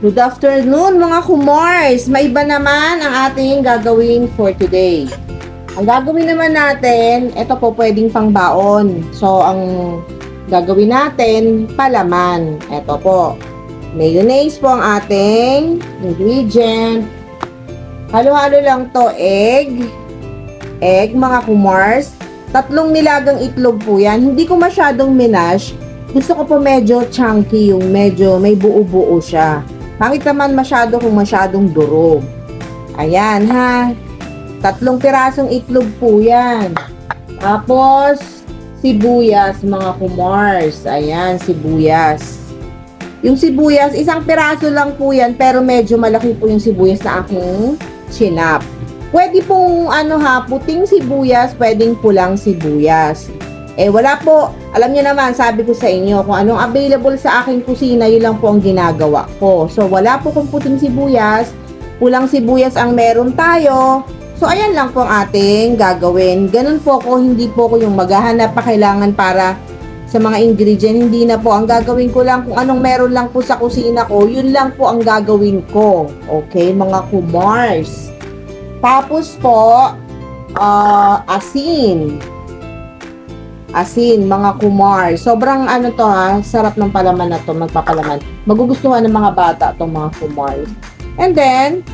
Good afternoon mga kumars! May iba naman ang ating gagawin for today. Ang gagawin naman natin, ito po pwedeng pangbaon. So, ang gagawin natin, palaman. Ito po. Mayonnaise po ang ating ingredient. Halo-halo lang to, egg. Egg mga kumars. 3 nilagang itlog po yan. Hindi ko masyadong minash. Gusto ko po medyo chunky, yung medyo may buo-buo siya. Pangit naman masyado kung masyadong durog. Ayan ha. 3 pirasong itlog po yan. Tapos, sibuyas mga kumars. Ayan, sibuyas. Yung sibuyas, 1 piraso lang po yan, pero medyo malaki po yung sibuyas na aking chinap. Pwede pong puting sibuyas, pwedeng pulang sibuyas. Wala po. Alam niyo naman, sabi ko sa inyo, kung anong available sa aking kusina, yun lang po ang ginagawa ko. So, wala po kung puting sibuyas, pulang sibuyas ang meron tayo. So, ayan lang po ang ating gagawin. Ganun po ko, hindi po ko yung maghahanap pa kailangan para sa mga ingredient. Hindi na po. Ang gagawin ko lang, kung anong meron lang po sa kusina ko, yun lang po ang gagawin ko. Okay, mga kumars. Tapos po, asin. Asin, mga kumar. Sobrang to sarap ng palaman na to, magpapalaman. Magugustuhan ng mga bata itong mga kumars. And then,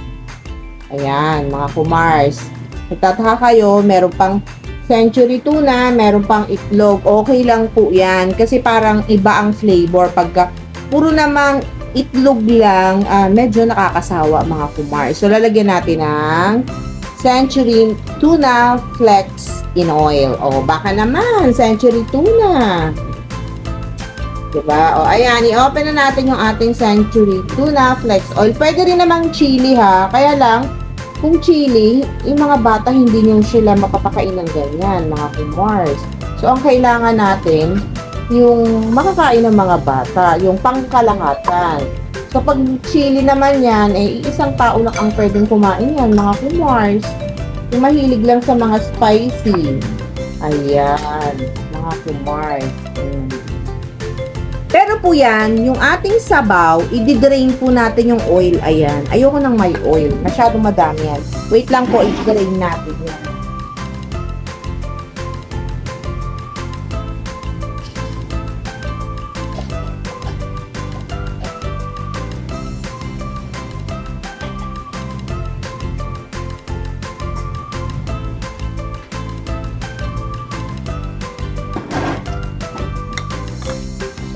ayan, mga kumars. Nagtataka kayo, meron pang century tuna, meron pang itlog. Okay lang po yan. Kasi parang iba ang flavor. Pagka puro namang itlog lang, medyo nakakasawa mga kumars. So, lalagyan natin ng century tuna flakes in oil. O, baka naman, century tuna. Diba? O, ayan, i-open na natin yung ating century tuna flakes oil. Pwede rin namang chili ha. Kaya lang, kung chili, yung mga bata hindi nyo sila mapapakain ng ganyan, mga kumars. So, ang kailangan natin, yung makakain ng mga bata, yung pangkalahatan. So, pag chili naman yan, 1 tao lang ang pwedeng kumain yan, mga kumars. Yung mahilig lang sa mga spicy. Ayan, mga kumars. Pero po yan, yung ating sabaw, i-drain po natin yung oil. Ayan, ayoko ng may oil. Masyadong madami yan. Wait lang po, i-drain natin yan.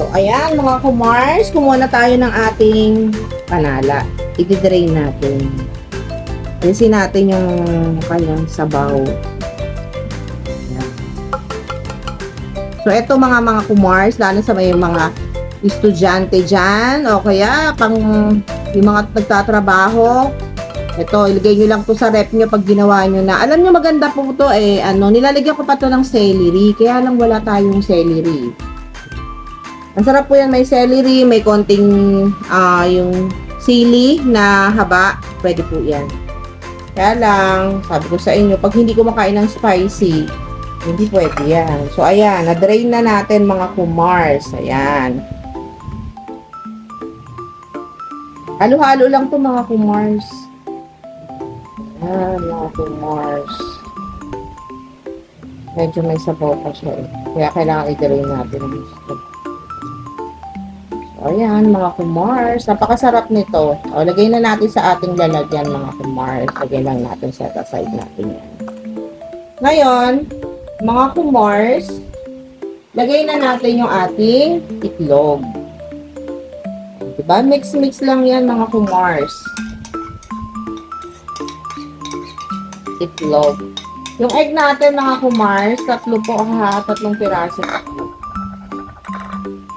So, ayan mga kumars, kumuha na tayo ng ating panala. I-drain natin. Alisin natin yung kanyang sabaw. Ayan. So, eto mga kumars, lalo sa may mga estudyante dyan, o kaya pang yung mga nagtatrabaho. Ito, ilagay nyo lang to sa rep nyo pag ginawa nyo na. Alam nyo maganda po to nilalagyan ko pa to ng celery, kaya lang wala tayong celery. Ang sarap po yan, may celery, may konting yung sili na haba, pwede po yan. Kaya lang, sabi ko sa inyo, pag hindi ko makain ng spicy, hindi pwede yan. So, ayan, na-drain na natin mga kumars. Ayan. Halo-halo lang to mga kumars. Ayan, mga kumars. Medyo may sabaw pa siya Kaya kailangan i-drain natin ang gusto. Ayan, mga kumars. Napakasarap nito. O, lagay na natin sa ating lalagyan, mga kumars. Lagay lang natin sa aside natin yan. Ngayon, mga kumars, lagay na natin yung ating itlog. Diba? Mix-mix lang yan, mga kumars. Itlog. Yung egg natin, mga kumars, 3 po ha. 3 piraso.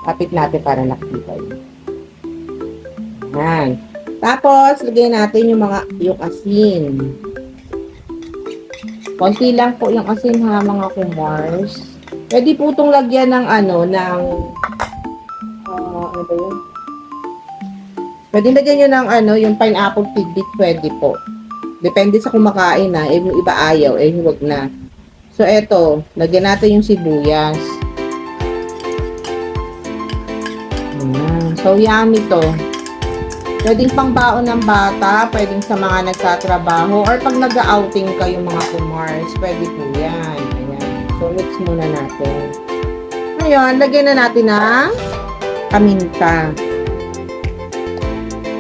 Kapit natin para nakita yun. Ayan. Tapos, lagay natin yung asin. Konti lang po yung asin ha, mga kumars. Pwede po itong lagyan ng ano ba yun? Pwede lagyan nyo ng yung pineapple tidbit, pwede po. Depende sa kumakain na. Yung iba ayaw, huwag na. So, eto, lagyan natin yung sibuyas. So, yummy to. Pwedeng pangbaon ng bata, pwedeng sa mga nagtatrabaho, or pag nag-outing kayo mga kumars, pwede po yan. Ayan. So, mix muna natin. Ngayon, lagyan na natin ng paminta.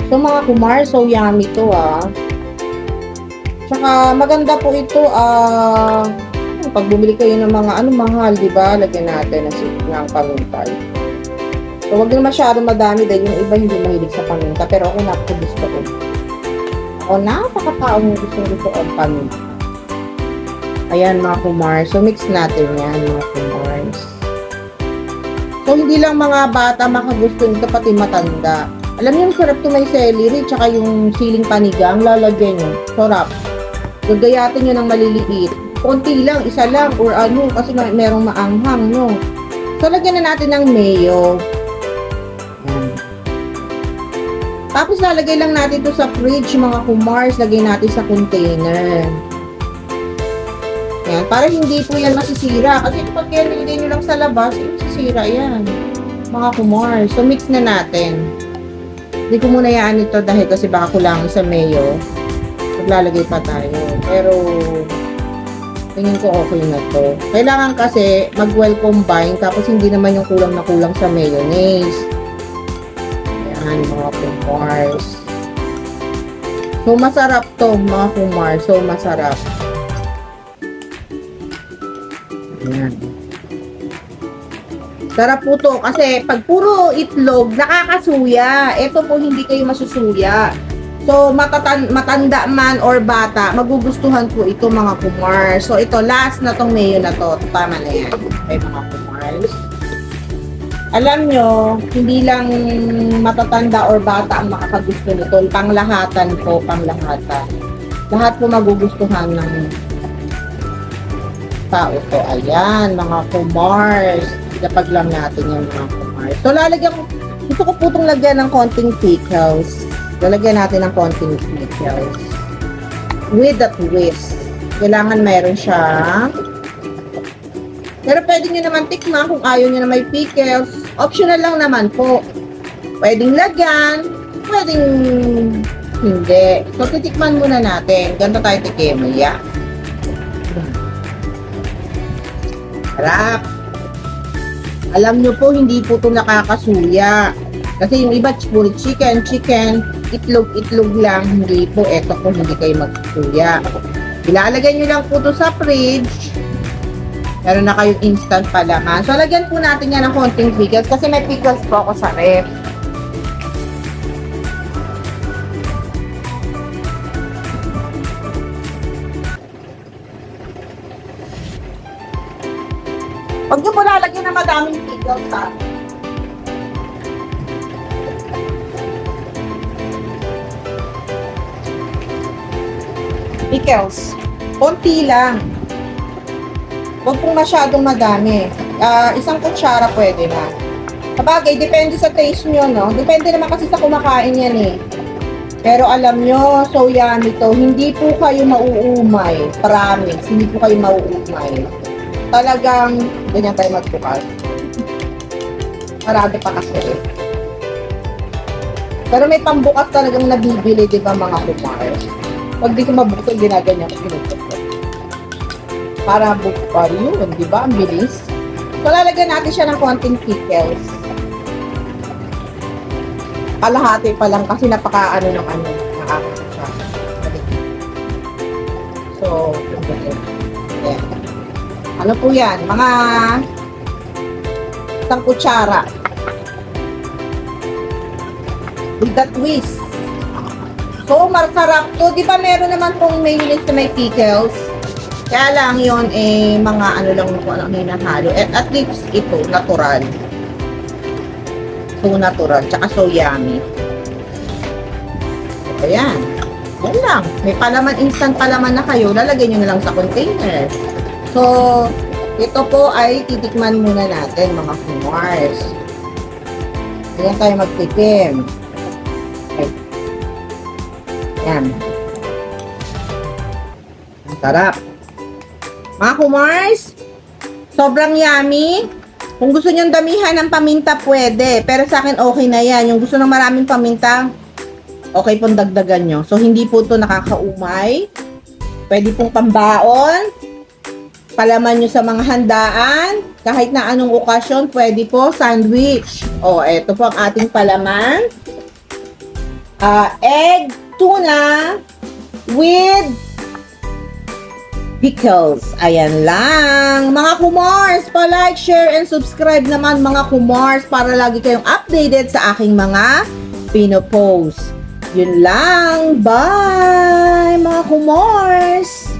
So, mga kumars, so yummy to Tsaka, maganda po ito, pag bumili kayo ng mga mahal, di ba? Lagyan natin ng paminta. So, wag na masyadong madami dahil yung iba hindi mahilig sa paminta. Pero ako gusto ko. Ako napakataong gusto ang paminta. Ayan mga kumars. So, mix natin yan mga kumars. So, hindi lang mga bata makagusto nito, pati matanda. Alam niyo, sarap to may celery, tsaka yung siling panigang, lalagyan nyo. Sarap. Gagayatin nyo ng maliliit. Konti lang, isa lang, or kasi merong maanghang, no? So, lagyan na natin ng mayo. Ayan. Tapos, lalagay lang natin to sa fridge, mga kumars. Lagay natin sa container. Ayan, para hindi po yan masisira. Kasi kapag yan nilagay nyo lang sa labas, masisira yan. Mga kumars. So, mix na natin. Hindi ko muna yaan ito dahil kasi baka kulang sa mayo. Maglalagay pa tayo. Pero, tingin ko okay na to. Kailangan kasi mag-well combine tapos hindi naman yung kulang na kulang sa mayonnaise. Ayan, mga kumars. So, masarap to, mga kumars. So, masarap. Ayan. Sarap po to kasi pag puro itlog, nakakasuya. Ito po hindi kayo masusuya. So, matanda man or bata, magugustuhan po ito mga kumars. So, ito, last na tong mayo na to. Tama na yan. Okay, mga kumars. Alam nyo, hindi lang matatanda or bata ang makakagusto nito. Panglahatan po, panglahatan. Lahat po magugustuhan ng tao to. Ayan, mga kumars. Lapag lang natin yung mga kumars. So, gusto ko po itong lagyan ng konting pickles. Lalagyan natin ng konting pickles. With a twist. Kailangan meron siya. Pero pwede nyo naman tikman kung ayaw nyo na may pickles. Optional lang naman po. Pwedeng lagyan. Pwedeng hindi. So, titikman muna natin. Ganito tayo tikemaya. Harap. Alam nyo po, hindi po ito nakakasuya. Kasi yung iba, puro chicken, itlog lang. Hindi po, eto po, hindi kayo magsusuya. Ilalagay nyo lang po ito sa fridge. Meron na kayong instant palaman. So, lagyan po natin yan ng konting pickles kasi may pickles po ako sa ref. Huwag nyo po lalagyan ng madaming pickles sa pickles. Konti lang. Huwag pong masyadong madami. Isang kutsara pwede na. Sabagay, depende sa taste nyo, no? Depende naman kasi sa kumakain yan eh. Pero alam nyo, so yummy to. Hindi po kayo mauumay. Promise, hindi po kayo mauumay. Talagang, ganyan tayo magbukas. Marami pa kasi. Pero may pambukas talagang nabibili, di ba mga kumars? Pag di ko mabukas, ginaganyan ko pinutot. Para bukar yun, di ba? Ang bilis. So, lalagyan natin siya ng konting pickles. Kalahati pa lang kasi napaka-ano ng nakakita siya. So, yeah. Ano po yan? Mga isang kutsara. With that twist. So, masarap to. Di ba meron naman pong mayonnaise na may pickles? Kaya lang yun, mga ano lang kung anong hinahalo. At least ito, natural. So, natural. Tsaka so yummy. So, ayan. Yan lang. May palaman, instant palaman na kayo. Lalagyan nyo na lang sa container. So, ito po ay titikman muna natin, mga kumars. Ayan tayo magtikim. Okay. Ayan. Ang sarap. Mga kumars, sobrang yummy. Kung gusto nyong damihan ng paminta, pwede. Pero sa akin, okay na yan. Yung gusto ng maraming paminta, okay pong dagdagan nyo. So, hindi po to nakakaumay. Pwede pong pambaon. Palaman nyo sa mga handaan. Kahit na anong okasyon, pwede po sandwich. O, eto po ang ating palaman. Egg, tuna, with pickles. Ayan lang. Mga kumars, pa-like, share, and subscribe naman mga kumars para lagi kayong updated sa aking mga pinopost. Yun lang. Bye, mga kumars!